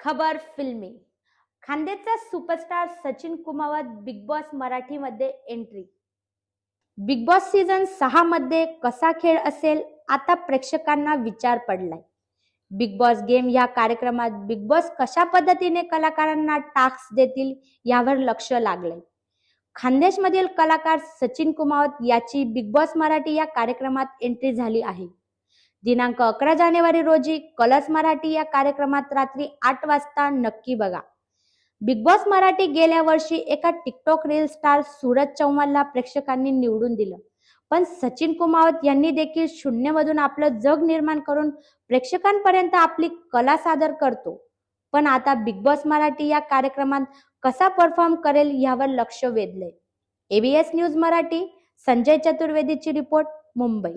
खबर फिल्मी. खानदेशचा superstar Sachin Kumawat Bigg Boss मराठीमध्ये एंट्री. बिग बॉस सीझन 6 मध्ये कसा खेळ असेल, आता प्रेक्षकांना विचार पडलाय. बिग बॉस गेम या कार्यक्रमात बिग बॉस कशा पद्धतीने कलाकारांना टास्क देतील यावर लक्ष लागलंय. खानदेशमधील कलाकार सचिन कुमावत याची बिग बॉस मराठी या कार्यक्रमात एंट्री झाली आहे. दिनांक 11 जानेवारी रोजी कलर्स मराठी या कार्यक्रमात रात्री 8 वाजता नक्की बघा. बिग बॉस मराठी गेल्या वर्षी एका टिकटॉक रील स्टार सूरज चव्हाणला प्रेक्षकांनी निवडून दिलं, पण सचिन कुमावत यांनी देखील शून्यमधून आपलं जग निर्माण करून प्रेक्षकांपर्यंत आपली कला सादर करतो. पण आता बिग बॉस मराठी या कार्यक्रमात कसा परफॉर्म करेल यावर लक्ष वेधलंय. एबीएस न्यूज मराठी, संजय चतुर्वेदीची रिपोर्ट, मुंबई.